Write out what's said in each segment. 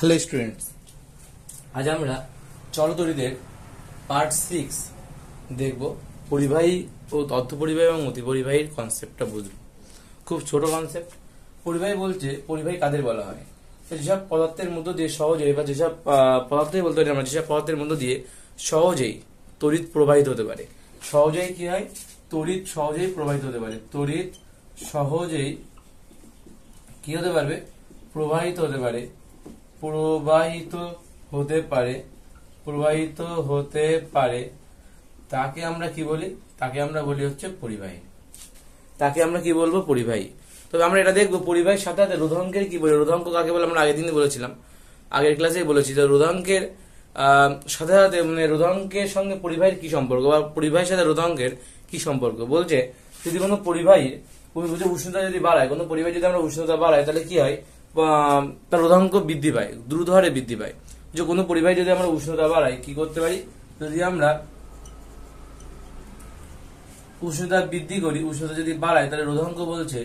Hello students, আজ আমরা চলতরিতের part 6 দেখব। পরিবাহী ও তথ্য পরিবাহী এবং অতি পরিবাহীর কনসেপ্টটা বুঝব। খুব ছোট কনসেপ্ট। পরিবাহী বলছে পরিবাহী কাদের বলা হয়? যেসব পদার্থের মধ্য দিয়ে সহজেই বা যেসব পদার্থই বলতে পারি আমরা, যেসব পদার্থের মধ্য দিয়ে সহজেই তড়িৎ প্রবাহিত হতে পারে। সহজেই কি হয়? তড়িৎ সহজেই প্রবাহিত হতে পারে। তড়িৎ সহজেই কি হতে পারবে? প্রবাহিত হতে পারে। প্রবাহিত হতে পারে। প্রবাহিত হতে পারে। তাকে আমরা কি বলি? তাকে আমরা বলি হচ্ছে পরিবাহী। তাকে আমরা কি বলবো? পরিবাহী। তবে আমরা এটা দেখবো পরিবাহীর সাথে সাথে রোধাঙ্কের কি বলি। রোধাঙ্ক কাকে বলে আমরা আগের দিনে বলেছিলাম, আগের ক্লাসে বলেছি। তো রোধাঙ্কের সাথে সাথে মানে রোধাঙ্কের সঙ্গে পরিবাহীর কি সম্পর্ক, বা পরিবাহীর সাথে রোধাঙ্কের কি সম্পর্ক বলছে। যদি কোনো পরিবাহীর উষ্ণতা যদি বাড়ায়, কোনো পরিবাহী যদি আমরা উষ্ণতা বাড়ায়, তাহলে কি হয়? তার রোধাঙ্ক বৃদ্ধি পায়, দ্রুত হারে বৃদ্ধি পায়। যে কোনো পরিবাহী যদি আমরা উষ্ণতা বাড়াই, কি করতে পারি? যদি আমরা উষ্ণতা বৃদ্ধি করি, উষ্ণতা যদি বাড়ায়, তাহলে রোধাঙ্ক বলছে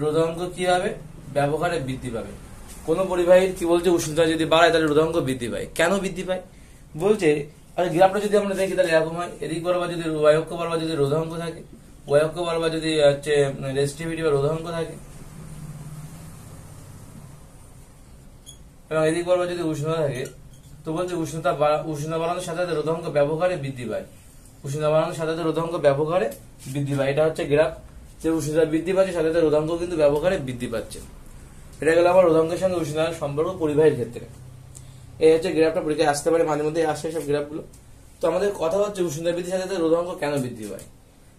রোধাঙ্ক কি হবে? ব্যাপক হারে বৃদ্ধি পাবে। কোন পরিবাহীর কি বলছে? উষ্ণতা যদি বাড়ায় তাহলে রোধাঙ্ক বৃদ্ধি পায়। কেন বৃদ্ধি পায় বলছে? আর গ্রাফটা যদি আমরা দেখি তাহলে এরকম হয়। এদিক বরাবর যদি অক্ষ বরাবর যদি রোধাঙ্ক থাকে, অক্ষ বরাবর যদি হচ্ছে রেজিস্টিভিটি বা রোধাঙ্ক থাকে, এবং এদিক বরাবর যদি উষ্ণতা থাকে, তো বলছে উষ্ণতা বাড়ানোর সাথে সাথে রোধাঙ্ক ব্যাপক হারে বৃদ্ধি পায়। উষ্ণতা বাড়ানোর সাথে সাথে রোধাঙ্ক ব্যাপক হারে বৃদ্ধি পায়। এটা হচ্ছে গ্রাফ, যে উষ্ণতা বৃদ্ধি পাচ্ছে সাথে সাথে রোধাঙ্ক কিন্তু ব্যাপক হারে বৃদ্ধি পাচ্ছে। এটা গেল আমার রোধাঙ্কের সঙ্গে উষ্ণতার সম্পর্ক পরিবাহীর ক্ষেত্রে। এই হচ্ছে গ্রাফটা, পরীক্ষায় আসতে পারে, মাঝে মধ্যে আসে সব গ্রাফগুলো। তো আমাদের কথা হচ্ছে উষ্ণতা বৃদ্ধির সাথে সাথে রোধাঙ্ক কেন বৃদ্ধি পায়।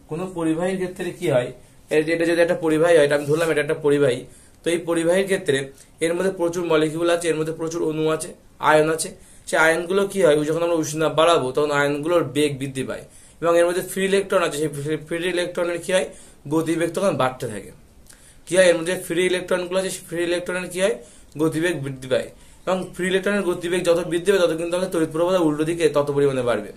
কোন পরিবাহীর ক্ষেত্রে কি হয়? এটা যদি একটা পরিবাহী হয়, এটা আমি ধরলাম এটা একটা পরিবাহী। তো এই পরিবাহীর ক্ষেত্রে এর মধ্যে প্রচুর মলিকিউল আছে, এর মধ্যে প্রচুর অণু আছে, আয়ন আছে। সেই আয়নগুলো কি হয়? যখন আমরা উষ্ণতা বাড়াবো তখন আয়নগুলোর বেগ বৃদ্ধি পায়, এবং এর মধ্যে ফ্রি ইলেকট্রন আছে। সেই ফ্রি ইলেকট্রনের কি হয়? গতিবেগ তখন বাড়তে থাকে। কি হয়? এর মধ্যে ফ্রি ইলেকট্রন গুলো আছে, ফ্রি ইলেকট্রনের কি হয়? গতিবেগ বৃদ্ধি পায়, এবং ফ্রি ইলেকট্রনের গতিবেগ যত বৃদ্ধি পাবে তত কিন্তু আমাদের তড়িৎ প্রবাহ উল্টো দিকে তত পরিমাণে বাড়বে।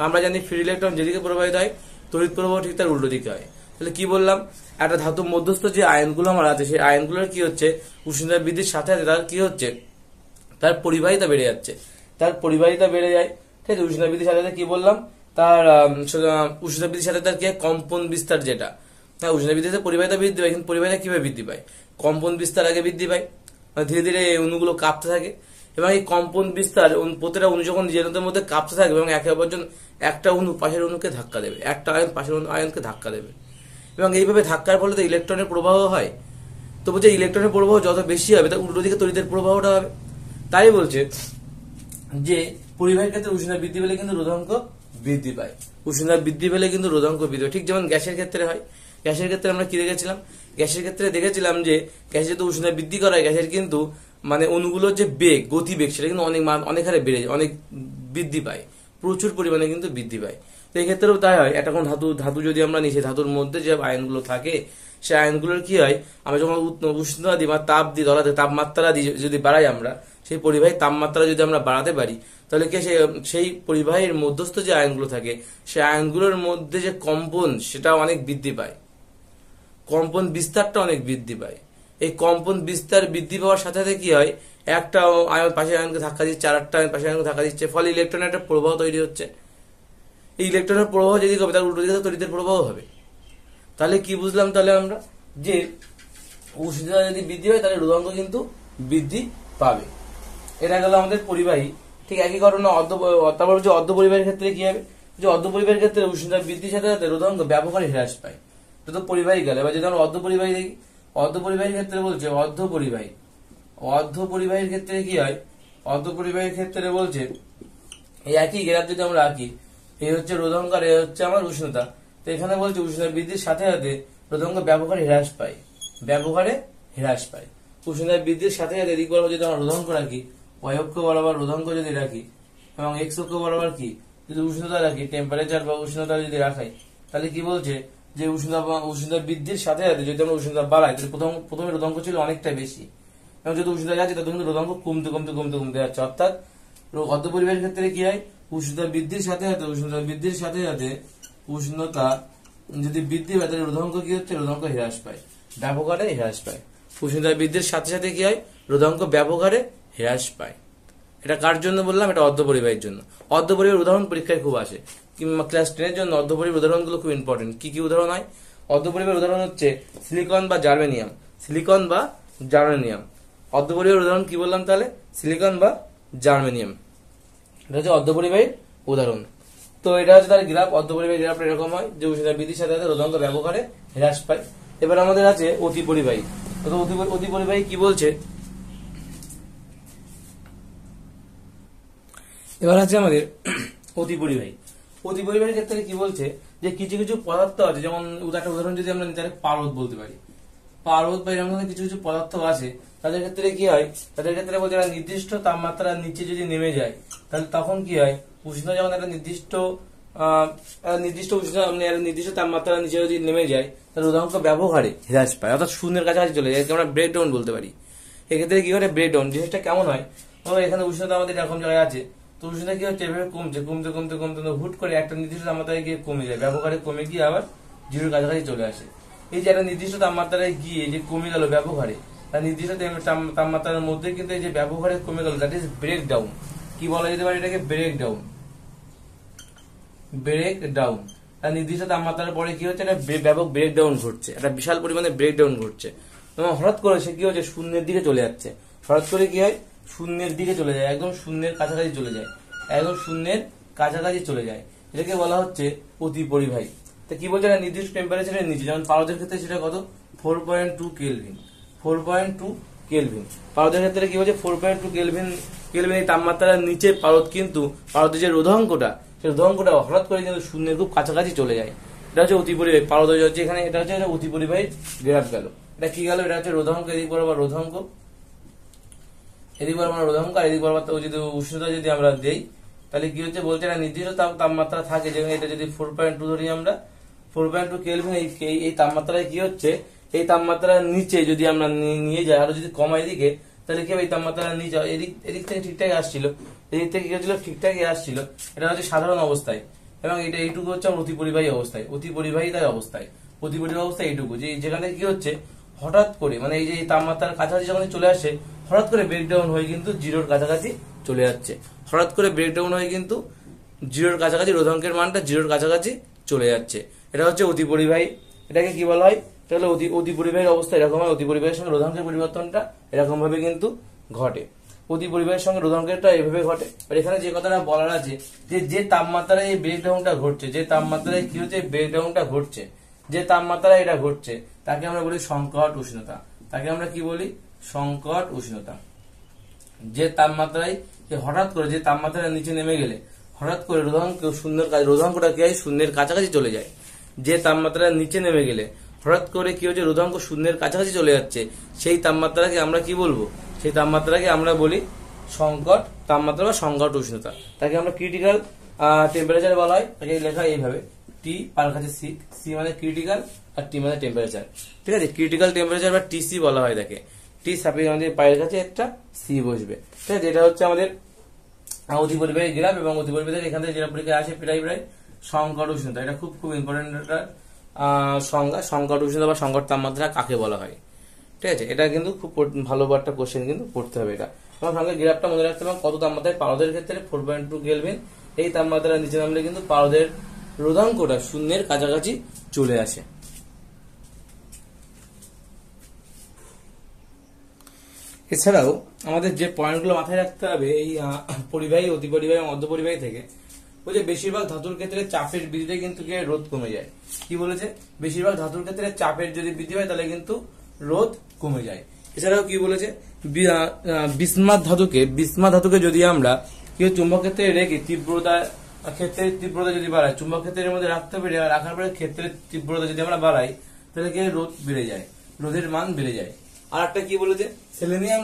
আমরা জানি ফ্রি ইলেকট্রন যেদিকে প্রবাহিত হয়, তড়িৎ প্রবাহ ঠিক তার উল্টো দিকে হয়। তাহলে কি বললাম? একটা ধাতু মধ্যস্থ যে আয়নগুলো আমার আছে, সেই আয়নগুলোর কি হচ্ছে? উষ্ণতা বৃদ্ধির সাথে সাথে তার কি হচ্ছে? তার পরিবাহিতা বেড়ে যাচ্ছে। তার পরিবাহিতা বেড়ে যায়, ঠিক আছে? উষ্ণতা বৃদ্ধির সাথে সাথে কি বললাম? তার উষ্ণতা বৃদ্ধির সাথে তার কি হয়? কম্পন বিস্তার, যেটা উষ্ণতা বৃদ্ধিতে পরিবাহিতা বৃদ্ধি পায়। কিন্তু পরিবাহিতা কিভাবে বৃদ্ধি পায়? কম্পন বিস্তার আগে বৃদ্ধি পায়, মানে ধীরে ধীরে এই অণুগুলো কাঁপতে থাকে, এবং এই কম্পন বিস্তার প্রতিটা অণু যখন নিজেদের মধ্যে কাঁপতে থাকবে এবং একে অপরজন একটা অণু পাশের অণুকে ধাক্কা দেবে, একটা আয়ন পাশের আয়নকে ধাক্কা দেবে, এবং এইভাবে ধাক্কার ফলে তো ইলেকট্রনের প্রবাহ হয়। তো বলছে ইলেকট্রনের প্রবাহ যত বেশি হবে তার উল্টো দিকে তড়িতের প্রবাহটা হবে। তাই বলছে যে পরিবাহীর ক্ষেত্রে উষ্ণতা বৃদ্ধি পেলে কিন্তু রোধাঙ্ক বৃদ্ধি পায়। উষ্ণতা বৃদ্ধি পেলে কিন্তু রোধাঙ্ক বৃদ্ধি পায়। ঠিক যেমন গ্যাসের ক্ষেত্রে হয়। গ্যাসের ক্ষেত্রে আমরা কি দেখেছিলাম? গ্যাসের ক্ষেত্রে দেখেছিলাম যে গ্যাসের যেহেতু উষ্ণতা বৃদ্ধি করা হয়, গ্যাসের কিন্তু মানে অণুগুলোর যে বেগ, গতিবেগ, সেটা কিন্তু অনেক হারে বেড়ে যায়, অনেক বৃদ্ধি পায়, প্রচুর পরিমাণে কিন্তু বৃদ্ধি পায়। তো এই ক্ষেত্রেও তাই হয়। একটা কোন ধাতু যদি আমরা নিই, সেই ধাতুর মধ্যে যে আয়নগুলো থাকে, সেই আয়নগুলোর কি হয়? আমরা যখন উষ্ণতা দিই বা তাপ দিই, ধরা তাপমাত্রা দিই, যদি বাড়াই আমরা, সেই পরিবাহীর তাপমাত্রা যদি আমরা বাড়াতে পারি, তাহলে কি সেই পরিবাহীর মধ্যস্থ যে আয়নগুলো থাকে, সেই আয়নগুলোর মধ্যে যে কম্পন, সেটা অনেক বৃদ্ধি পায়। কম্পন বিস্তারটা অনেক বৃদ্ধি পায়। এই কম্পন বিস্তার বৃদ্ধি পাওয়ার সাথে সাথে কি হয়? একটা আয়ন পাশের আয়নকে ধাক্কা দিচ্ছে, আর একটা আয়ন পাশের আয়নকে ধাক্কা দিচ্ছে, ফলে ইলেকট্রনের একটা প্রবাহ তৈরি হচ্ছে। এই ইলেকট্রনের প্রবাহ যদি হবে, তার উল্টো দিকে তড়িতের প্রবাহ হবে। তাহলে কি বুঝলাম? তাহলে আমরা যে উষ্ণতা যদি বৃদ্ধি হয়, তাহলে রোধাঙ্ক কিন্তু বৃদ্ধি পাবে। এটা গেল আমাদের পরিবাহী। ঠিক একই কারণে তারপর হচ্ছে অর্ধ পরিবাহীর ক্ষেত্রে কি হবে? যে অর্ধ পরিবাহীর ক্ষেত্রে উষ্ণতা বৃদ্ধির সাথে সাথে রোধাঙ্ক ব্যাপক হারে হ্রাস পায়। তো পরিবাহী গেল। এবার যদি আমরা অর্ধ পরিবাহী দেখি, অর্ধ পরিবাহীর ক্ষেত্রে বলছে অর্ধ পরিবাহীর ক্ষেত্রে কি হয়? অর্ধ পরিবাহীর ক্ষেত্রে বলছে এই একই গ্রাফ যদি আমরা আঁকি, এই হচ্ছে রোধাঙ্ক আর এই হচ্ছে আমার উষ্ণতা। তো এখানে বলছে উষ্ণতা বৃদ্ধির সাথে সাথে রোধাঙ্ক ব্যাপক হারে হ্রাস পায়, ব্যাপক হারে হ্রাস পায়। উষ্ণতা বৃদ্ধির সাথে সাথে এদিক বরাবর যদি আমরা রোধাঙ্ক রাখি, ওয়াই অক্ষ বরাবর রোধাঙ্ক যদি রাখি, এবং এক্স অক্ষ বরাবর কি যদি উষ্ণতা রাখি, টেম্পারেচার বা উষ্ণতা যদি রাখাই, তাহলে কি বলছে? যে উষ্ণতা বৃদ্ধির সাথে সাথে যদি আমরা উষ্ণতা বাড়াই, তাহলে প্রথমে রোধাঙ্ক ছিল অনেকটা বেশি, এবং যদি উষ্ণতা যাচ্ছে তত কিন্তু রোধাঙ্ক কমতে কমতে কমতে কমতে যাচ্ছে। অর্থাৎ অর্ধ পরিবাহীর ক্ষেত্রে কি হয়? উষ্ণতা বৃদ্ধির সাথে সাথে উষ্ণতা যদি বৃদ্ধি পায়, তাহলে রোধাঙ্ক কি হচ্ছে? রোধাঙ্ক হ্রাস পায়, ব্যাপক হারে হ্রাস পায়। উষ্ণতা বৃদ্ধির সাথে সাথে কি হয়? রোধাঙ্ক ব্যাপক হারে হ্রাস পায়। এটা কার জন্য বললাম? এটা অর্ধপরিবাহীর জন্য। অর্ধপরিবাহীর উদাহরণ পরীক্ষায় খুব আসে, কিংবা ক্লাস 10 এর জন্য অর্ধপরিবাহীর উদাহরণগুলো খুব ইম্পর্টেন্ট। কি কি উদাহরণ হয়? অর্ধপরিবাহীর উদাহরণ হচ্ছে সিলিকন বা জার্মেনিয়াম। সিলিকন বা জার্মেনিয়াম অর্ধপরিবাহীর উদাহরণ কি বললাম তাহলে? সিলিকন বা জার্মেনিয়াম। এটা হচ্ছে অর্ধপরিবাহীর উদাহরণ। তো এটা হচ্ছে তার গ্রাফ। অর্ধপরিবাহী গ্রাফটা এরকম হয় যে উষ্ণতা বৃদ্ধির সাথে সাথে রোধাঙ্ক ব্যাপক হারে হ্রাস পায়। এবার আমাদের আছে অতি পরিবাহী। অতি পরিবাহী কি বলছে? এবার আছে আমাদের অতি পরিবাহী। অতি পরিবাহীর ক্ষেত্রে কি বলছে? যে কিছু কিছু পদার্থ আছে, যেমন একটা উদাহরণ যদি আমরা নিতে পারদ বলতে পারি। পারদ বা এরকম কিছু কিছু পদার্থ আছে, তাদের ক্ষেত্রে কি হয়? তাদের ক্ষেত্রে বলছে একটা নির্দিষ্ট তাপমাত্রার নিচে যদি নেমে যায়, তাহলে তখন কি হয়? উষ্ণতা যখন একটা নির্দিষ্ট উষ্ণতা নির্দিষ্ট তাপমাত্রার নিচে যদি নেমে যায়, তাহলে রোধাঙ্ক ব্যাপক হারে হ্রাস পায়, অর্থাৎ শূন্যের কাছাকাছি চলে যায়। আমরা ব্রেকডাউন বলতে পারি। এক্ষেত্রে কি করে ব্রেকডাউন জিনিসটা কেমন হয়? এখানে উষ্ণতা আমাদের এরকম জায়গায় আছে, তো উষ্ণতা কি হচ্ছে? এভাবে কমছে কমতে কমতে কমতে হুট করে একটা নির্দিষ্ট তাপমাত্রায় গিয়ে কমে যায়, ব্যাপক হারে কমে গিয়ে আবার জিরোর কাছাকাছি চলে আসে। এই যে একটা নির্দিষ্ট তাপমাত্রায় গিয়ে যে কমে গেল ব্যাপক হারে, তার নির্দিষ্ট তাপমাত্রার মধ্যে কিন্তু এই যে ব্যাপক হারে কমে গেল, দ্যাট ইজ ব্রেক ডাউন। কি বলা যেতে পারে এটাকে? Break down. Break down. তার নির্দিষ্ট তাপমাত্রার পরে কি হচ্ছে? একটা ব্যাপক ব্রেক ডাউন ঘটছে, একটা বিশাল পরিমাণে ব্রেক ডাউন ঘটছে। তোমার হঠাৎ করে সে কি হচ্ছে? শূন্যের দিকে চলে যাচ্ছে। হঠাৎ করে কি হয়? শূন্যের দিকে চলে যায়, একদম শূন্যের কাছাকাছি চলে যায়, একদম শূন্যের কাছাকাছি চলে যায়। এটাকে বলা হচ্ছে অতি পরিবাহী। তা কি বলছে? নির্দিষ্ট টেম্পারেচারের নিচে, যেমন পারদের ক্ষেত্রে সেটা কত? 4.2 কেলভিন। 4.2 কেলভিন। পারদের ক্ষেত্রে কি বলছে? 4.2 কেলভিন। কেলভিন এই তাপমাত্রার নিচে পারদ, কিন্তু পারদের যে রোধাঙ্কটা, সেই রোধাঙ্কটা হঠাৎ করে কিন্তু শূন্যের খুব কাছাকাছি চলে যায়। এটা হচ্ছে অতি পরিবাহী। পারদ হচ্ছে এখানে, এটা হচ্ছে অতি পরিবাহী গ্রাফ গেল। এটা কি গেল? এটা হচ্ছে রোধাঙ্ক, এদিক বরাবর রোধাঙ্ক, এদিক বরাবর রোধাঙ্ক, আর এদিক বরাবর যদি উষ্ণতা যদি আমরা দেই, তাহলে কি হচ্ছে? বলছে একটা নির্দিষ্ট তাপমাত্রা থাকে, যেমন এটা যদি 4.2 ধরি আমরা, 4.2 কেলভিন। এই তাপমাত্রায় কি হচ্ছে? এই তাপমাত্রার নিচে যদি আমরা নিয়ে যাই, আরো যদি কমাই এদিকে, তাহলে কি হবে? এই তাপমাত্রার নিচে এদিক থেকে ঠিকঠাক আসছিল, এদিক থেকে কি হচ্ছিল? ঠিকঠাকই আসছিল। এটা হচ্ছে সাধারণ অবস্থায়, এবং এটা এইটুকু হচ্ছে অতি পরিবাহী অবস্থায়। অতি পরিবাহী তাই অবস্থায়, অতি পরিবাহী অবস্থায় এইটুকু, যে যেখানে কি হচ্ছে? হঠাৎ করে, মানে এই যে তাপমাত্রার কাছাকাছি যখন চলে আসে, হঠাৎ করে ব্রেকডাউন হয়ে কিন্তু জিরোর কাছাকাছি চলে যাচ্ছে। হঠাৎ করে ব্রেকডাউন হয়ে কিন্তু জিরোর কাছাকাছি, রোধাঙ্কের মানটা জিরোর কাছাকাছি চলে যাচ্ছে। এটা হচ্ছে অতি পরিবাহী। এটাকে কি বলা হয়? এটা হলো অতি পরিবাহীর অবস্থা এরকম হয়। অতি পরিবাহীর সঙ্গে রোধাঙ্কের পরিবর্তনটা এরকম ভাবে কিন্তু ঘটে। অতি পরিবাহীর সঙ্গে রোধাঙ্কেরটা এভাবে ঘটে। আর এখানে যে কথাটা বলার আছে, যে তাপমাত্রায় এই ব্রেকডাউনটা ঘটছে, যে তাপমাত্রায় কি হচ্ছে? ব্রেকডাউনটা ঘটছে, যে তাপমাত্রায় এটা ঘটছে, তাকে আমরা বলি সংকট উষ্ণতা। তাকে আমরা কি বলি? সংকট উষ্ণতা। যে তাপমাত্রায় হঠাৎ করে, যে তাপমাত্রার নিচে নেমে গেলে হঠাৎ করে রোধাঙ্কটা কি হয়? শূন্যের কাছাকাছি চলে যায়। যে তাপমাত্রার নিচে নেমে গেলে হঠাৎ করে কি হচ্ছে? রোধাঙ্ক শূন্যের কাছাকাছি চলে যাচ্ছে, সেই তাপমাত্রাকে আমরা কি বলবো? সেই তাপমাত্রাকে আমরা বলি সংকট তাপমাত্রা বা সংকট উষ্ণতা। তাকে আমরা ক্রিটিক্যাল টেম্পারেচার বলা হয়। তাকে লেখা এইভাবে, টি পার কাছে সি, সি মানে ক্রিটিক্যাল আর টি মানে টেম্পারেচার। ঠিক আছে? ক্রিটিক্যাল টেম্পারেচার বা টিসি বলা হয় তাকে। টি সাপেক্ষে আমাদের পায়ের কাছে একটা সি বসবে। ঠিক আছে? এটা হচ্ছে আমাদের অতি পরিবাহী গ্রাফ। এবং অতি পরিবাহী এখান থেকে যেটা পরীক্ষা আসে প্রায় সংকট উষ্ণতা। এটা খুব খুব ইম্পর্টেন্ট একটা সংজ্ঞা। সংকট উষ্ণতা বা সংকট তাপমাত্রা কাকে বলা হয়? ঠিক আছে? এটা কিন্তু খুব ভালো একটা কোশ্চেন কিন্তু পড়তে হবে। এটা আমার সঙ্গে গ্রাফটা মনে রাখতে হবে। কত তাপমাত্রায় পারদের ক্ষেত্রে 4.2 কেলভিন, এই তাপমাত্রার নিচে নামলে কিন্তু পারদের রোধাঙ্কটা শূন্যের কাছাকাছি চলে আসে। এছাড়াও আমাদের যে পয়েন্টগুলো মাথায় রাখতে হবে এই পরিবাহী, অতি পরিবাহী এবং অর্ধপরিবাহী থেকে, বলছে বেশিরভাগ ধাতুর ক্ষেত্রে চাপের বৃদ্ধিতে কিন্তু রোধ কমে যায়। কি বলেছে? বেশিরভাগ ধাতুর ক্ষেত্রে চাপের যদি বৃদ্ধি হয়, তাহলে কিন্তু রোধ কমে যায়। এছাড়াও কি বলেছে? বিসমাথ ধাতুকে যদি আমরা কি চুম্বক ক্ষেত্রে রেখে ক্ষেত্রের তীব্রতা যদি বাড়ায়, চুম্বক ক্ষেত্রের মধ্যে রাখতে পারি, রাখার পরে ক্ষেত্রের তীব্রতা যদি আমরা বাড়াই, তাহলে কি রোধ বেড়ে যায়, রোধের মান বেড়ে যায়। আর একটা কি বলেছে? সেলেনিয়াম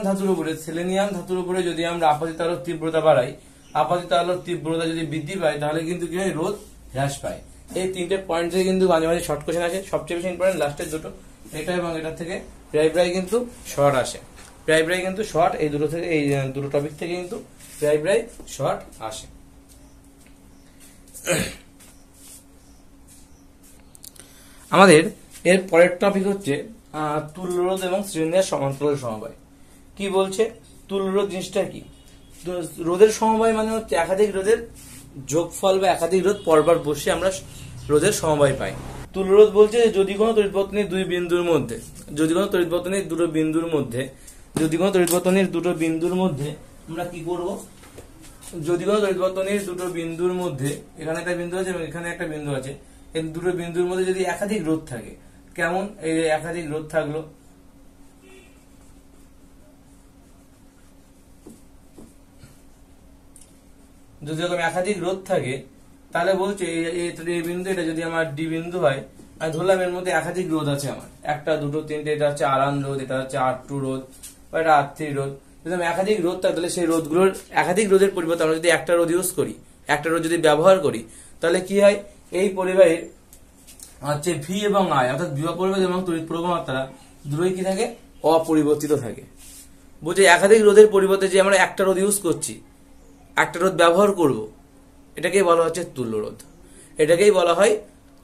ধাতুর উপরে যদি আমরা আপাতিত আলোর তীব্রতা বাড়াই, আপাতিত আলোর তীব্রতা যদি বৃদ্ধি পায়, তাহলে কিন্তু কি হয়? রোধ হ্রাস পায়। এই তিনটে পয়েন্ট থেকে কিন্তু মাঝে মাঝে শর্ট কোশ্চেন আসে। সবচেয়ে বেশি ইম্পর্টেন্ট লাস্টের দুটো, এটা এবং এটা থেকে প্রায় কিন্তু শর্ট আসে। প্রায় কিন্তু শর্ট, এই দুটো টপিক থেকে কিন্তু প্রায় শর্ট আসে। আমাদের এর পরের টপিক হচ্ছে তুল্যরোধ এবং শ্রেণীর সমান্তরাল সমবায়। কি বলছে তুল্য রোধ জিনিসটা কি? রোধের সমবায় মানে হচ্ছে একাধিক রোধের যোগফল বা একাধিক রোধ পরপর বসে আমরা রোধের সমবায় পাই। তুল্য রোধ বলছে যদি কোনো তড়িৎবর্তনীর দুটো বিন্দুর মধ্যে আমরা কি করব, যদি কোনো তড়িৎবর্তনীর দুটো বিন্দুর মধ্যে, এখানে একটা বিন্দু আছে এবং এখানে একটা বিন্দু আছে, এই দুটো বিন্দুর মধ্যে যদি একাধিক রোধ থাকে, কেমন এই একাধিক রোধ থাকলো, যদি এরকম একাধিক রোধ থাকে তাহলে বলছে এই বিন্দু, এটা যদি আমার ডি বিন্দু হয়, আমি ধরলাম এর মধ্যে একাধিক রোধ আছে আমার, একটা দুটো তিনটে, এটা হচ্ছে R1 রোধ, এটা হচ্ছে R2 রোধ বা এটা R3 রোধ। যদি আমি একাধিক রোধ থাকে তাহলে সেই রোধগুলোর একাধিক রোধের পরিবর্তে আমরা যদি একটা রোধ ইউজ করি, একটা রোধ যদি ব্যবহার করি, তাহলে কি হয়, এই পরিবাহীর হচ্ছে ভি এবং আই অর্থাৎ বিভব পরিবাহ এবং তড়িৎ প্রবাহ মাত্রা দুটোই কি থাকে, অপরিবর্তিত থাকে। বলছে একাধিক রোধের পরিবর্তে যে আমরা একটা রোধ ইউজ করছি, একটা রোধ ব্যবহার করব, এটাকেই বলা হচ্ছে তুল্য রোধ। এটাকেই বলা হয়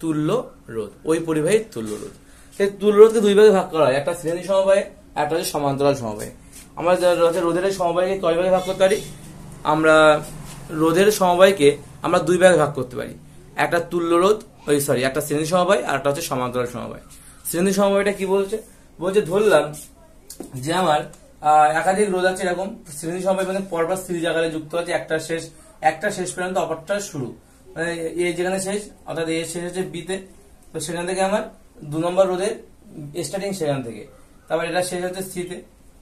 তুল্য রোধ, ওই পরিবাহীর তুল্য রোধ। সেই তুল্য রোধকে দুই ভাগে ভাগ করা হয়, একটা শ্রেণী সমবায়, একটা হচ্ছে সমান্তরাল সমবায়। আমরা রোধের সমবায়কে কয় ভাগে ভাগ করতে পারি, আমরা রোধের সমবায়কে আমরা দুই ভাগে ভাগ করতে পারি, একটা তুল্য রোধ একটা শ্রেণী সমবায়, আর একটা হচ্ছে সমান্তরাল সমবায়। শ্রেণী সমবায়টা কি বলছে, ধরলাম যে আমার একাধিক রোধ আছে, এরকম শ্রেণী সমবায় মানে পরপর সিরিজ আকারে যুক্ত আছে, একটা শেষ পর্যন্ত অপরটা শুরু, মানে এ যেখানে শেষ, অর্থাৎ এ শেষ হচ্ছে বি তে, তো সেখান থেকে আমার 2 নম্বর রোধের স্টার্টিং সেখান থেকে, তারপর এটা শেষ হচ্ছে সি তে,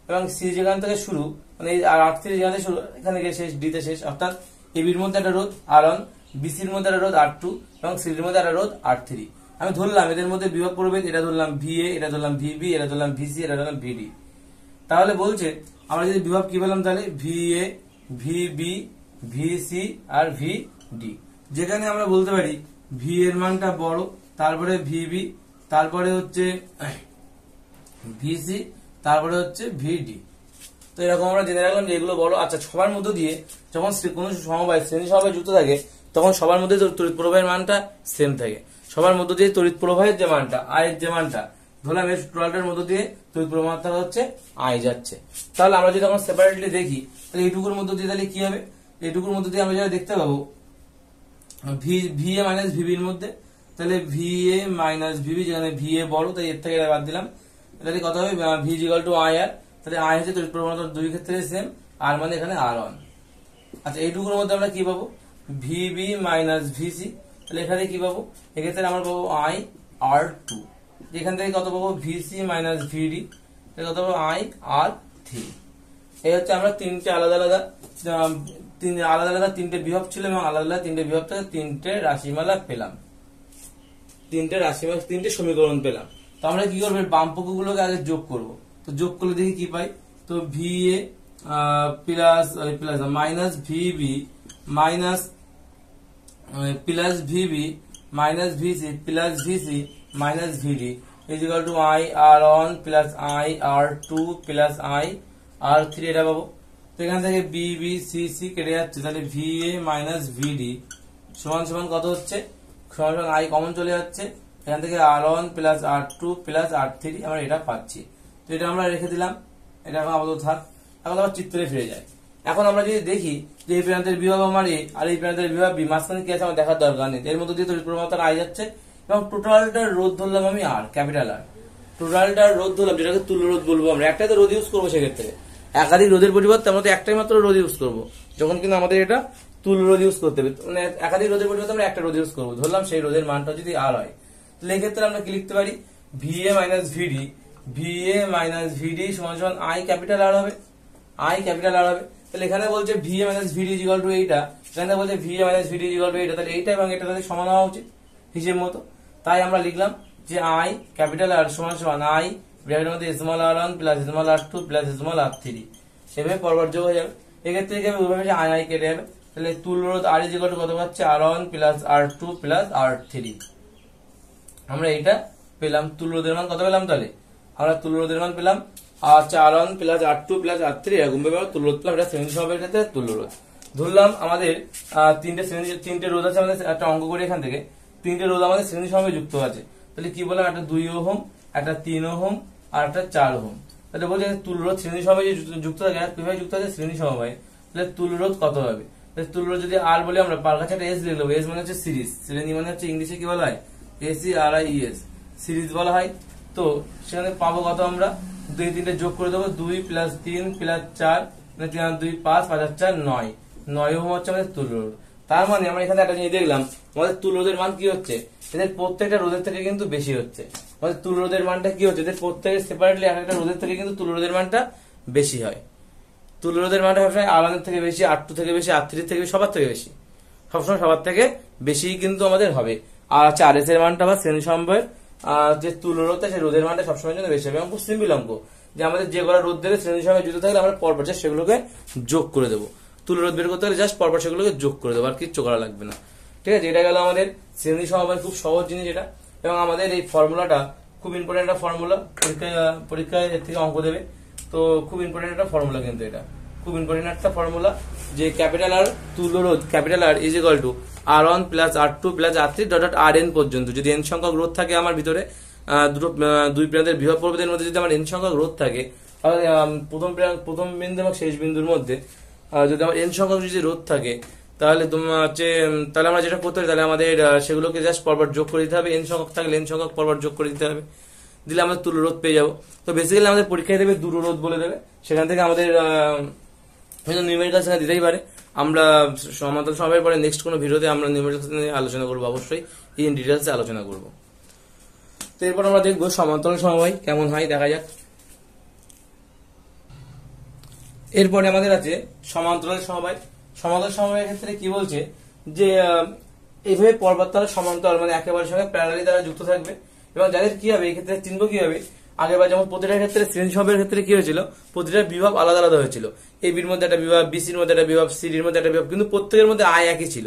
এবং সি যেখান থেকে শুরু মানে R3 যেখান থেকে শুরু, এখানে গিয়ে শেষ ডি তে শেষ, অর্থাৎ এবির মধ্যে একটা রোধ R1, বিসির মধ্যে একটা রোধ R2 এবং সির মধ্যে একটা রোধ R3। আমি ধরলাম এদের মধ্যে বিভব প্রভেদ, এটা ধরলাম VA, এটা ধরলাম VB, এটা ধরলাম VC, এটা ধরলাম VD। তাহলে বলছে আমরা যদি বিভব কি পেলাম, তাহলে VA, VB, VC আর VD। যেখানে আমরা বলতে পারি V এর মানটা বড়, তারপরে VB, তারপরে হচ্ছে VC, তারপরে হচ্ছে VD। তো এরকম আমরা জেনে রাখলাম যে এগুলো বড়। আচ্ছা, সবার মধ্য দিয়ে যখন কোনো সমবায় শ্রেণী সমবায় যুক্ত থাকে, তখন সবার মধ্যে তড়িৎ প্রবাহের মানটা সেম থাকে। সবার মধ্য দিয়ে তড়িৎ প্রবাহের যে মানটা, আয়ের যে মানটা, ধরলাম এর টোটালটার মধ্য দিয়ে তড়িৎ প্রবাহ মাত্রা হচ্ছে আই যাচ্ছে। তাহলে আমরা যদি এখন সেপারেটলি দেখি, তাহলে এইটুকুর মধ্য দিয়ে তাহলে কি হবে, এইটুকুর মধ্য দিয়ে আমরা যেটা দেখতে পাবো VA মাইনাস VB এর মধ্যে, তাহলে VA মাইনাস VB, যেখানে VA বড় তাই এর থেকে বাদ দিলাম, তাহলে কত হবে V = IR। তাহলে আই হচ্ছে তড়িৎ প্রবাহ মাত্রা দুই ক্ষেত্রে সেম, আর মানে এখানে R1। আচ্ছা, এইটুকুর মধ্যে আমরা কি পাবো, VB মাইনাস VC, তাহলে এখানে কি পাবো, এক্ষেত্রে আমরা পাবো IR2। এখান থেকে কত পাবো, VC মাইনাস VD, কত পাবো IR3। এই হচ্ছে আমরা তিনটে আলাদা আলাদা তিনটে বিভব ছিল এবং আলাদা আলাদা তিনটে বিভব থেকে তিনটে রাশিমালা পেলাম, তিনটে সমীকরণ পেলাম। তো আমরা কি করবো, বাম পক্ষগুলোকে আগে যোগ করব। তো যোগ করলে দেখি কি পাই, তো VA plus minus VB minus plus VB minus VC plus VC minus VD = IR1 plus IR2 plus IR3, এটা পাবো। তো এখান থেকে BB CC কেটে যাচ্ছে, তাহলে VA মাইনাস VD সমান সমান কত হচ্ছে, সমান I কমন চলে যাচ্ছে, এখান থেকে R1 plus R2 plus R3 আমরা এটা পাচ্ছি। তো এটা আমরা রেখে দিলাম, এটা এখন আপাতত থাক। এখন আবার চিত্রে ফিরে যায়। এখন আমরা যদি দেখি যে এই প্রান্তের বিভব আমার A আর এই প্রান্তের বিভব B, মাঝখানে কি আছে আমার দেখার দরকার নেই, এর মধ্যে দিয়ে তড়িৎ প্রবাহ মাত্রা I যাচ্ছে এবং টোটালটার রোধ ধরলাম আমি R, ক্যাপিটাল R। টোটালটার রোধ ধরলাম, যেটাকে তুল্য রোধ বলবো আমরা। একটাই তো রোধ ইউজ করবো, সেক্ষেত্রে একাধিক রোধের পরিবর্তে আমরা একটাই মাত্র রোধ ইউজ করবো, যখন কিন্তু আমাদের এটা তুল্য রোধ ইউজ করতে হবে, মানে একাধিক রোধের পরিবর্তে আমরা একটা রোধ ইউজ করবো। ধরলাম সেই রোধের মানটা যদি R হয়, তাহলে এক্ষেত্রে আমরা কি লিখতে পারি, VA মাইনাস VD সমান সমান I ক্যাপিটাল R হবে, তাহলে এখানে বলছে VA মাইনাস VD = এইটা, এখানে বলছে VA মাইনাস VD = এইটা, তাহলে এইটা এবং এটা তাহলে সমান হওয়া উচিত হিসেব মতো। তাই আমরা লিখলাম যে I ক্যাপিটাল R সমান সমান I ব্র্যাকেটের মধ্যে small r1 plus small r2 plus small r3, সেভাবে পরপর যোগ হয়ে যাবে। এক্ষেত্রে কি হবে, উভয় আই আই কেটে যাবে, তাহলে তুল্য রোধ R = কত পাচ্ছে, R1 plus R2 plus R3। আমরা এটা পেলাম, তুল্য রোধের মান কত পেলাম, তাহলে আমরা তুল্য রোধের মান পেলাম R1 plus R2 plus R3, এরকম ভাবে তুল্য রোধ পেলাম। এটা শ্রেণী সমবায়ের ক্ষেত্রে তুল্য রোধ। ধরলাম আমাদের তিনটে রোধ আছে, আমাদের একটা অঙ্ক করি এখান থেকে, তিনটে রোধ আমাদের শ্রেণী সমবায়ে যুক্ত আছে। তাহলে কি বললাম, একটা 2 ওহম, একটা 3 ওহম আর একটা 4 ওহম। তাহলে বলছে তুল্য রোধ শ্রেণী সমবায়ে যুক্ত থাকে, কিভাবে যুক্ত আছে শ্রেণী সমবায়ে, তাহলে তুল্য রোধ কত হবে, তাহলে তুল্য রোধ যদি আর বলে আমরা পার কাছে একটা এস লিখে নেবো, এস মানে হচ্ছে সিরিজ, শ্রেণী মানে হচ্ছে ইংলিশে কি বলা হয় SERIES সিরিজ বলা হয়। তো সেখানে পাবো কত আমরা 2 3টে যোগ করে দেবো, 2 + 3 + 4 মানে 3 2 5 5 আর 4 9, 9 ওহম হচ্ছে আমাদের তুল্য রোধ। তার মানে আমরা এখানে একটা জিনিস দেখলাম, আমাদের তুল্য রোধের মান কি হচ্ছে, এদের প্রত্যেকটা রোধের থেকে কিন্তু বেশি হচ্ছে। আমাদের তুল্য রোধের মানটা কি হচ্ছে, এদের প্রত্যেকের সেপারেটলি এক একটা রোধের থেকে কিন্তু তুল্য রোধের মানটা বেশি হয়। তুল্য রোধের মানটা সবসময় R1 এর থেকে বেশি, R2 থেকে বেশি, R3 থেকে বেশি, সবার থেকে বেশি, সবসময় সবার থেকে বেশি কিন্তু আমাদের হবে। আর হচ্ছে RS এর মানটা বা শ্রেণী সমবায়ের যে তুল্য রোধ সেই রোধের মানটা সবসময় জন্য বেশি হবে। এবং খুব সিম্পল অঙ্ক, যে আমাদের যে কটা রোধ দেবে শ্রেণী সমবায়ে যুক্ত থাকলে আমরা পরপর সেগুলোকে যোগ করে দেবো। তুল্য রোধ বের করতে হলে জাস্ট পরপর সেগুলোকে যোগ করে দেবো, আর কিচ্ছু করা লাগবে না। ঠিক আছে, এটা গেল আমাদের শ্রেণী সমবায়, খুব সহজ জিনিস এটা। এবং আমাদের এই ফর্মুলাটা খুব ইম্পর্টেন্ট একটা ফর্মুলা, পরীক্ষায় এর থেকে অঙ্ক দেবে, তো খুব ইম্পর্টেন্ট একটা ফর্মুলা, কিন্তু এটা খুব ইম্পর্টেন্ট একটা ফর্মুলা, যে ক্যাপিটাল আর তুল্য রোধ capital R is equal to R1 + R2 + R3 dot Rn পর্যন্ত। যদি n সংখ্যক রোধ থাকে আমার ভিতরে, দুই প্রান্তের বিভব প্রভেদের মধ্যে যদি আমার n সংখ্যক রোধ থাকে, তাহলে প্রথম বিন্দু এবং শেষ বিন্দুর মধ্যে যদি আমার n সংখ্যক যদি রোধ থাকে, তাহলে তোমার হচ্ছে, তাহলে আমরা যেটা করতে পারি, তাহলে আমাদের সেগুলোকে জাস্ট পরপর যোগ করে দিতে হবে। n সংখ্যক থাকলে n সংখ্যক পরপর যোগ করে দিতে হবে, দিলে আমরা তুল্য রোধ পেয়ে যাবো। তো বেসিক্যালি আমাদের পরীক্ষায় দেবে দূর রোধ বলে দেবে, সেখান থেকে আমাদের নিউমেরিক্যাল সেখানে দিতেই পারে। আমরা সমান্তরাল সমবায়ের পরে নেক্সট কোনো ভিডিওতে আমরা নিউমেরিক্যাল নিয়ে আলোচনা করবো, অবশ্যই ইন ডিটেলসে আলোচনা করবো। তো এরপর আমরা দেখবো সমান্তরাল সমবায় কেমন হয়, দেখা যাক। এরপরে আমাদের আছে সমান্তরাল সমবায়। সমান্তরাল সমবায়ের ক্ষেত্রে কি বলছে, যে এইভাবে পরপর সমান্তরাল মানে একেবারে সঙ্গে প্যারালালি দ্বারা যুক্ত থাকবে, এবং যাদের কি হবে এই ক্ষেত্রে চিনব কি হবে, আগেবার যেমন প্রতিটার ক্ষেত্রে শ্রেণী সমবায়ের ক্ষেত্রে কি হয়েছিল, প্রতিটা বিভব আলাদা আলাদা হয়েছিল। এ বির মধ্যে একটা বিভব, বিসির মধ্যে একটা বিভব, সিডির মধ্যে একটা বিভব, কিন্তু প্রত্যেকের মধ্যে আয় একই ছিল।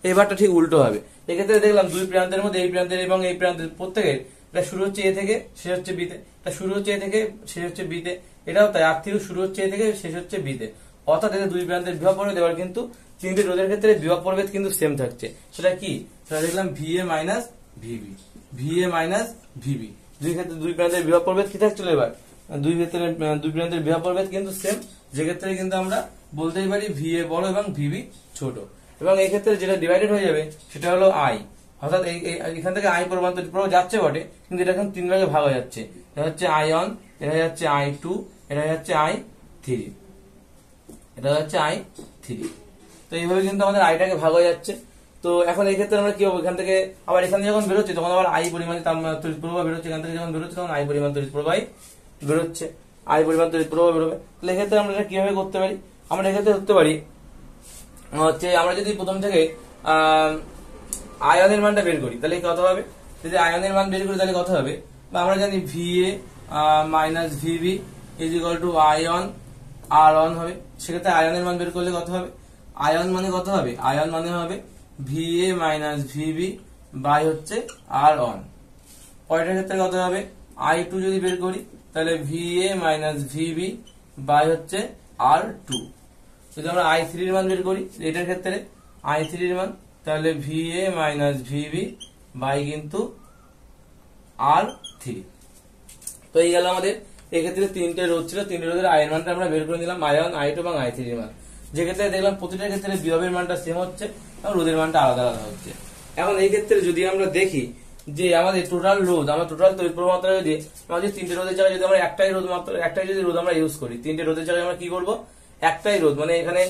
এবারটা ঠিক উল্টো হবে। এক্ষেত্রে দেখলাম দুই প্রান্তের মধ্যে এই প্রান্তের এবং এই প্রান্তের প্রত্যেকের, এটা শুরু হচ্ছে এ থেকে শেষ হচ্ছে বিতে, এটা শুরু হচ্ছে এ থেকে শেষ হচ্ছে বিতে, এটাও তাই, আর থেকে শুরু হচ্ছে এ থেকে শেষ হচ্ছে বিতে। অর্থাৎ এদের দুই প্রান্তের বিভব প্রভেদ, এবার কিন্তু তিনটে রোধের ক্ষেত্রে বিভব প্রভেদ কিন্তু সেম থাকছে। সেটা কি, সেটা দেখলাম VA - VB, VA - VB। দুই প্রান্তের বিভব প্রভেদ কি থাকছিল, এবার দুই প্রান্তের বিভব প্রভেদ কিন্তু সেম, যে ক্ষেত্রে কিন্তু আমরা বলতেই পারি VA বড় এবং VB ছোট। এবং এই ক্ষেত্রে যেটা ডিভাইডেড হয়ে যাবে সেটা হলো I, অর্থাৎ এখান থেকে I পরমান্তরিত প্রবাহ যাচ্ছে বটে, কিন্তু এটা এখন 3 ভাগে ভাগ হয়ে যাচ্ছে। এটা হচ্ছে I1, এটা হচ্ছে I2, এটা হচ্ছে I3, এটা হচ্ছে I3। তো এইভাবে কিন্তু আমাদের আইটাকে ভাগ হয়ে যাচ্ছে। তো এখন এই ক্ষেত্রে আমরা কি হবে, এখান থেকে আবার এখানে যখন বেরোচ্ছে তখন আবার I পরিমাণ তড়িৎ প্রবাহ বেরোচ্ছে, এখান থেকে যখন বেরোচ্ছে তখন I পরিমাণ তড়িৎ প্রবাহ বেরোচ্ছে, I পরিমাণ তড়িৎ প্রবাহ বেরোবে। তাহলে এক্ষেত্রে আমরা এটা কিভাবে করতে পারি, আমরা এক্ষেত্রে করতে পারি হচ্ছে, আমরা যদি প্রথম থেকে আয়নের মানটা বের করি তাহলে কত হবে, যদি আয়নের মান বের করি তাহলে কত হবে, বা আমরা জানি VA - VB is equal two I1 R1 হবে। সেক্ষেত্রে আয়নের মান বের করলে কত হবে, আয়ন মানে কত হবে, আয়ন মানে হবে VA - VB বাই হচ্ছে R1। পরের ক্ষেত্রে কত হবে, I2 যদি বের করি তাহলে VA - VB বাই হচ্ছে R2। যদি আমরা I3 এর মান বের করি এটার ক্ষেত্রে I3 এর মান, তাহলে VA - VB বাই কিন্তু R3। তো এই গেল আমাদের এক্ষেত্রে তিনটে রোধ ছিল, তিনটে রোধের আয়ের মানটা আমরা বের করে নিলাম, I1, I2 এবং I3 এর মান। যে ক্ষেত্রে দেখলাম প্রতিটার ক্ষেত্রে বিভবের মানটা সেম হচ্ছে এবং রোধের মানটা আলাদা আলাদা হচ্ছে। এখন এই ক্ষেত্রে যদি আমরা দেখি যে আমাদের টোটাল রোধ, আমরা টোটাল তড়িৎ প্রবাহ মাত্রা যদি আমাদের তিনটে রোধের জায়গায় যদি আমরা একটাই যদি রোধ আমরা ইউজ করি, তিনটে রোধের জায়গায় আমরা কি করবো, একটাই রোধ, মানে এখানে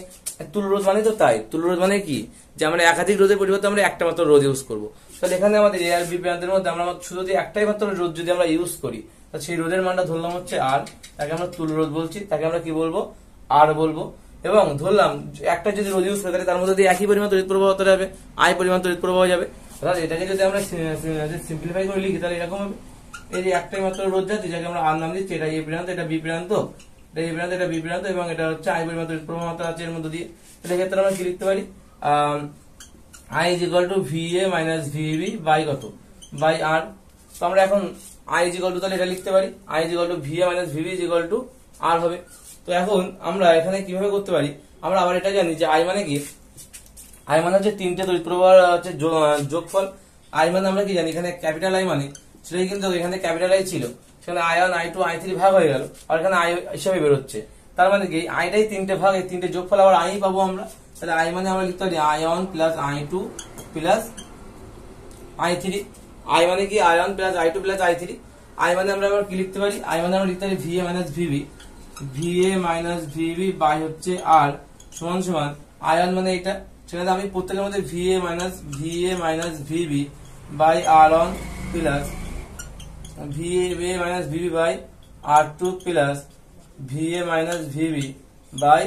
তুল্য রোধ মানে তো তাই, তুল্য রোধ মানে কি, যে আমরা একাধিক রোধের পরিবর্তে আমরা একটা মাত্র রোধ ইউজ করবো। তাহলে এখানে আমাদের এ আর বি প্রান্তের মধ্যে আমরা শুধু যদি একটাই মাত্র রোধ যদি আমরা ইউজ করি, তাহলে সেই রোধের মানটা ধরলাম হচ্ছে R, তাকে আমরা তুল্য রোধ বলছি, তাকে আমরা কি বলবো, R বলবো। এবং ধরলাম একটা যদি রোধ ইউজ করি তাহলে তার মধ্যে একই পরিমাণ তড়িৎ প্রবাহ হতে যাবে, I পরিমাণ তড়িৎ প্রবাহ যাবে। অর্থাৎ এটাকে যদি আমরা সিম্পলিফাই করে লিখি তাহলে এরকম হবে, এই যে একটাই মাত্র রোধ যাচ্ছে যাকে আমরা R নাম দিচ্ছি, এটা A প্রান্ত, এটা B প্রান্ত, এটা A প্রান্ত, এটা B প্রান্ত, এবং এটা হচ্ছে I পরিমাণ তড়িৎ প্রবাহ মাত্রা আছে এর মধ্যে দিয়ে। তাহলে ক্ষেত্রে আমরা কি লিখতে পারি, I is equal to VA - VB by কত, বাই R। তো আমরা এখন I is equal to তাহলে এটা লিখতে পারি, I is equal to VA - VB is equal to R হবে। তো এখন আমরা এখানে কিভাবে করতে পারি, আমরা আবার এটা জানি যে I মানে কি, I মানে হচ্ছে তিনটে তড়িৎ প্রবাহ হচ্ছে যোগফল। I মানে আমরা কি জানি, এখানে ক্যাপিটাল I মানে সেটাই কিন্তু এখানে ক্যাপিটাল I ছিল, সেখানে i1 i2 i3 ভাগ হয়ে গেল, আর এখানে i হিসাবে বেরোচ্ছে। তার মানে কি আইটাই তিনটে ভাগ, এই তিনটে যোগফল আবার আই পাবো আমরা। তাহলে আই মানে আমরা লিখতে পারি i1 plus i2 plus i3। I মানে কি i1 plus i2 plus i3। I মানে আমরা আবার কি লিখতে পারি, আই মানে আমরা লিখতে পারি va minus vb, va minus vb by হচ্ছে আর সমান সমান i1 মানে এটা, সেখানে আমি প্রত্যেকের মধ্যে va minus vb by r1 plus va minus vb by r2 plus va minus vb by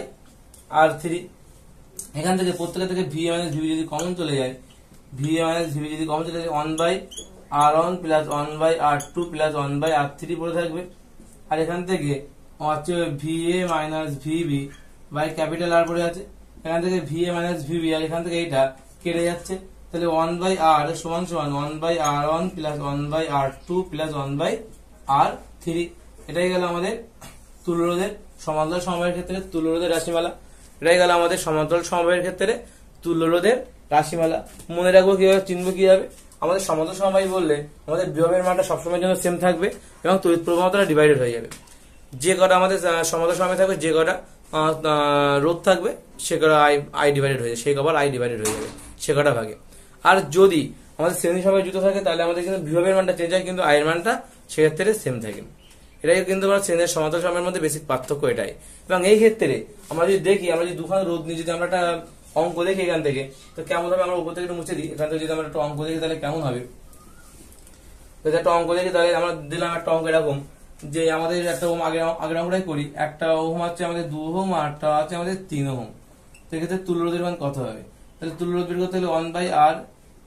r3। এখান থেকে প্রত্যেকের থেকে va মাইনাস vb যদি কমন চলে যায়, va মাইনাস vb যদি কমন চলে যায় 1 by r1 plus 1 by r2 plus 1 by r3 পড়ে থাকবে। আর এখান থেকে হচ্ছে va minus vb by capital R পড়ে আছে, এখান থেকে va মাইনাস vb আর এখান থেকে এইটা কেটে যাচ্ছে। তাহলে 1 বাই r সমান সমান 1 by r1 plus 1 by r2 plus 1 by r3। এটাই গেল আমাদের তুল্যরোধের সমান্তরাল সমবায়ের ক্ষেত্রে তুল্যরোধের রাশিমালা। এটাই গেল আমাদের সমান্তরাল সমবায়ের ক্ষেত্রে তুল্যরোধের রাশিমালা। মনে রাখবো কিভাবে, চিনবো কিভাবে, আমাদের সমান্তরাল সমবায় বললে আমাদের বিভবের মানটা সবসময়ের জন্য সেম থাকবে এবং তড়িৎ প্রবাহটা ডিভাইডেড হয়ে যাবে। যে কটা আমাদের সমান্তরাল সমবায় থাকবে, যে কটা রোধ থাকবে সে কটা আই ডিভাইডেড হয়ে যাবে, সেই কবার আই ডিভাইডেড হয়ে যাবে সে কটা ভাগে। আর যদি আমাদের শ্রেণী সময় যুক্ত থাকে তাহলে আমাদের কিন্তু বিভবের মানটা চেঞ্জ হয়, কিন্তু আয়ের মানটা সেক্ষেত্রে সেম থাকে। এটাই কিন্তু আমরা শ্রেণীর সমান্তরাল সময়ের মধ্যে বেসিক পার্থক্য এটাই। এবং এই ক্ষেত্রে আমরা যদি দেখি, আমরা যদি দুখানা রোধ নিয়ে যদি আমরা একটা অঙ্ক দেখি এখান থেকে, তো কেমন হবে, আমরা উপর থেকে একটু মুছে দিই। এখান থেকে যদি আমরা একটা অঙ্ক দেখি তাহলে কেমন হবে, যদি একটা অঙ্ক দেখি তাহলে আমরা দিলাম একটা অঙ্ক এরকম যে আমাদের একটা ওহম আগের অঙ্কটাই করি, একটা ওহম হচ্ছে আমাদের 2 ওহম আর একটা হচ্ছে আমাদের 3 ওহম। সেক্ষেত্রে তুল্যরোধের মান কত হবে, তাহলে তুল্যরোধ বের করতে হলে 1 বাই r,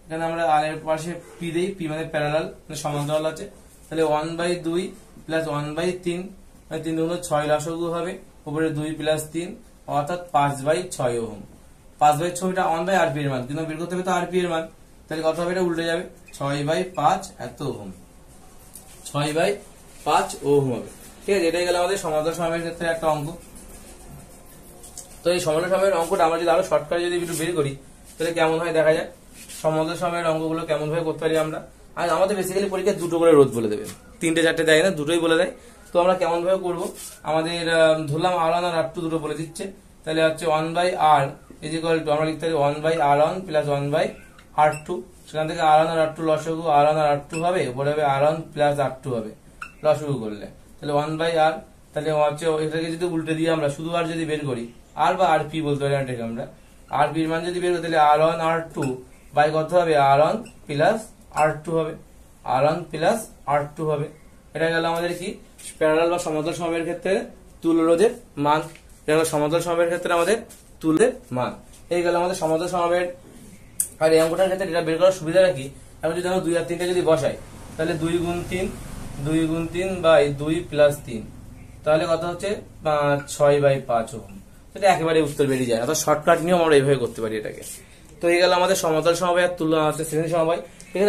এখানে আমরা আর এর পাশে পি দেই, পি মানে প্যারালাল মানে সমান্তরাল আছে, তাহলে 1 বাই 2 প্লাস 1 বাই 3 মানে 3 দুগুণ 6 লসাগু হবে, উপরে 2 প্লাস 3 অর্থাৎ 5 বাই 6 ওহম। 5 বাই 6টা 1 বাই rp এর মান, কিন্তু বের করতে হবে তো rp এর মান, তাহলে কত হবে, এটা উল্টে যাবে, 6 বাই 5 এত ওহম, 6 বাই 5 ওহম হবে। ঠিক আছে, এটাই গেল আমাদের সমান্তরাল সমবায়ের ক্ষেত্রে একটা অঙ্ক। তো এই সমান্তরাল সমবায়ের অঙ্কটা আমরা যদি আরো শর্টকাটে যদি একটু বের করি তাহলে কেমন হয় দেখা যায়। সমান্তরাল সমবায়ের অঙ্কগুলো কেমন ভাবে করতে পারি আমরা, আর আমাদের বেসিক্যালি পরীক্ষায় দুটো করে রোধ বলে দেবে, 3টে 4টে দেয় না, দুটোই বলে দেয়। তো আমরা কেমন ভাবে করবো, আমাদের ধরলাম r1 আর r2 দুটো বলে দিচ্ছে, তাহলে হচ্ছে 1 by r is equal to আমরা লিখতে পারি 1 by r1 plus 1 by r2। সেখান থেকে r1 আর r2 লসাগু r1 আর r2 হবে, উপরে হবে r1 প্লাস r2 হবে লসাগু করলে, তাহলে 1 বাই r। তাহলে হচ্ছে এটাকে যদি উল্টে দিয়ে আমরা শুধু আর যদি বের করি, আর বা rp বলতে পারি এটাকে আমরা, rp এর মান যদি বের করি তাহলে r1 r2 বাই কত হবে, r1 প্লাস r2 হবে, r1 প্লাস r2 হবে। এটা গেল আমাদের কি প্যারালাল বা সমান্তরাল সমবায়ের ক্ষেত্রে তুল্যরোধের মান। এটা গেল সমান্তরাল সমবায়ের ক্ষেত্রে আমাদের তুল্যের মান। এই গেল আমাদের সমান্তরাল সমবায়ের। আর এই অঙ্কটার ক্ষেত্রে এটা বের করার সুবিধা রাখি, এখন যদি আমরা 2 আর 3টা যদি বসাই তাহলে 2 গুণ 3 বাই 2 প্লাস 3, তাহলে কত হচ্ছে 6 বাই 5 ওহম। এটা একেবারে উত্তর বেরিয়ে যায়, অর্থাৎ শর্টকাট নিয়ম আমরা এইভাবে করতে পারি এটাকে। তো এই গেল আমাদের সমান্তরাল সমবায় আর তুল্য শ্রেণী সমবায়। ঠিক আছে।